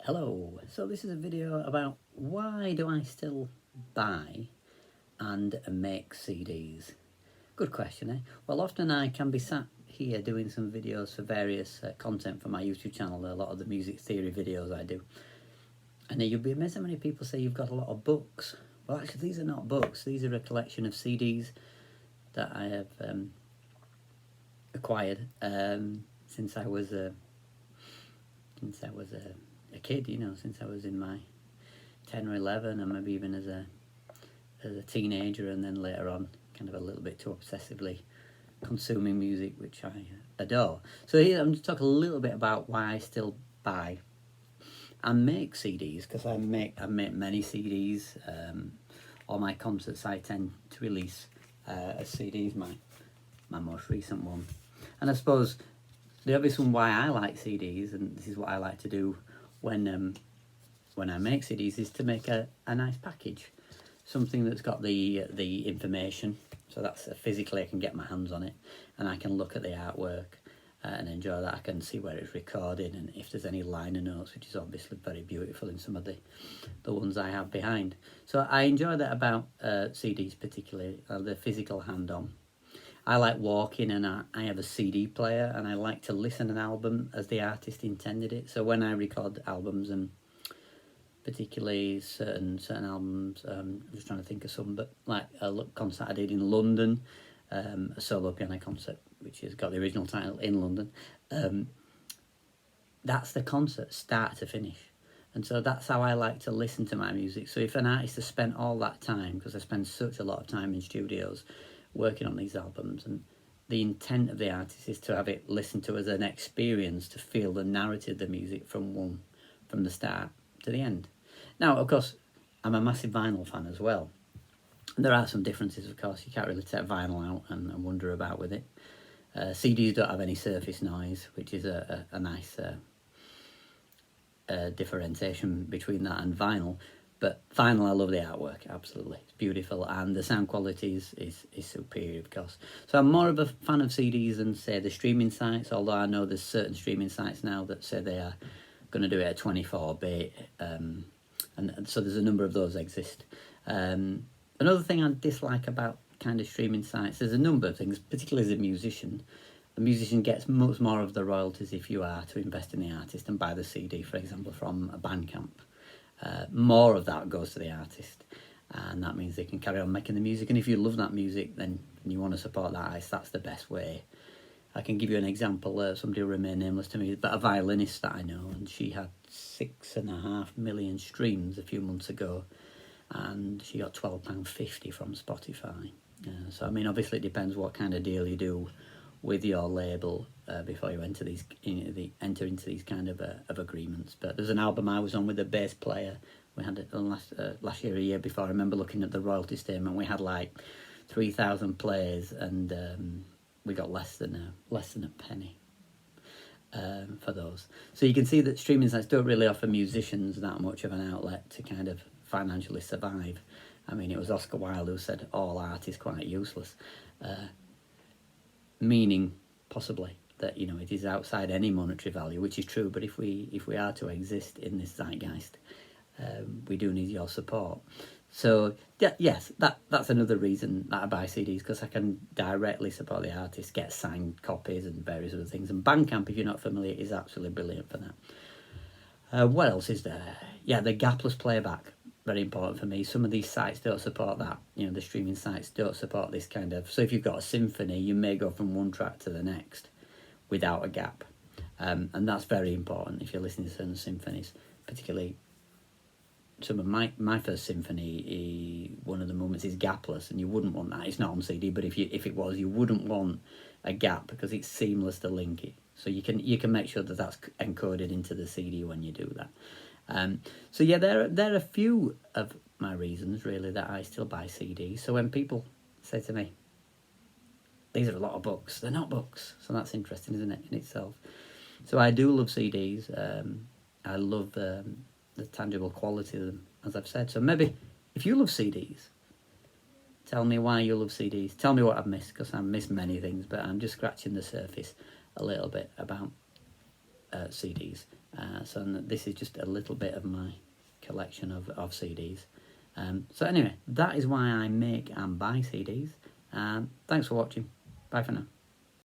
Hello, so this is a video about why do I still buy and make CDs? Good question, eh? Well, often I can be sat here doing some videos for various content for my YouTube channel, a lot of the music theory videos I do. And you'll be amazed how many people say you've got a lot of books. Well, actually, these are not books. These are a collection of CDs that I have acquired since I was a kid, since I was in my 10 or 11, and maybe even as a teenager, and then later on kind of a little bit too obsessively consuming music, which I adore. So here I'm going to talk a little bit about why I still buy and make CDs, because I make many CDs. All my concerts I tend to release as CDs, my most recent one. And I suppose the obvious one why I like CDs, and this is what I like to do when I make CDs, is to make a nice package, something that's got the information, so that's physically I can get my hands on it, and I can look at the artwork and enjoy that. I can see where it's recorded, and if there's any liner notes, which is obviously very beautiful in some of the ones I have behind. So I enjoy that about CDs, particularly the physical hand-on. I like walking, and I have a CD player, and I like to listen to an album as the artist intended it. So when I record albums, and particularly certain albums, I'm just trying to think of some, but like a concert I did in London, a solo piano concert, which has got the original title In London. That's the concert, start to finish. And so that's how I like to listen to my music. So if an artist has spent all that time, because I spend such a lot of time in studios working on these albums, and the intent of the artist is to have it listened to as an experience, to feel the narrative of the music from the start to the end. Now, of course, I'm a massive vinyl fan as well. There are some differences, of course. You can't really take vinyl out and wander about with it. CDs don't have any surface noise, which is a nice differentiation between that and vinyl. But vinyl, I love the artwork, absolutely. It's beautiful, and the sound quality is superior, of course. So I'm more of a fan of CDs than, say, the streaming sites, although I know there's certain streaming sites now that say they are going to do it at 24-bit, and so there's a number of those exist. Another thing I dislike about kind of streaming sites, there's a number of things, particularly as a musician. A musician gets much more of the royalties if you are to invest in the artist and buy the CD, for example, from a Bandcamp. More of that goes to the artist, and that means they can carry on making the music. And if you love that music, then and you want to support that artist, that's the best way. I can give you an example. Somebody will remain nameless to me, but a violinist that I know, and she had 6.5 million streams a few months ago, and she got £12.50 from Spotify. So I mean, obviously it depends what kind of deal you do with your label before you enter into these kind of agreements. But there's an album I was on with a bass player. We had it last year, a year before. I remember looking at the royalty statement. We had like 3,000 plays, and we got less than a penny for those. So you can see that streaming sites don't really offer musicians that much of an outlet to kind of financially survive. I mean, it was Oscar Wilde who said all art is quite useless. Meaning possibly that it is outside any monetary value, which is true. But if we are to exist in this zeitgeist, we do need your support. So yes, that's another reason that I buy CDs, because I can directly support the artist, get signed copies and various other things. And Bandcamp, if you're not familiar, is absolutely brilliant for that. What else is there? Yeah, the gapless playback. Very important for me. Some of these sites don't support that. The streaming sites don't support this kind of... So if you've got a symphony, you may go from one track to the next without a gap. And that's very important if you're listening to certain symphonies. Particularly, some of my first symphony, one of the moments is gapless, and you wouldn't want that. It's not on CD, but if it was, you wouldn't want a gap, because it's seamless to link it. So you can make sure that that's encoded into the CD when you do that. So yeah, there are a few of my reasons really that I still buy CDs. So when people say to me, these are a lot of books, they're not books. So that's interesting, isn't it, in itself? So I do love CDs. I love the tangible quality of them, as I've said. So maybe if you love CDs, tell me why you love CDs. Tell me what I've missed, because I've missed many things, but I'm just scratching the surface a little bit about CDs So this is just a little bit of my collection of CDs. So anyway, that is why I make and buy CDs. Thanks for watching. Bye for now.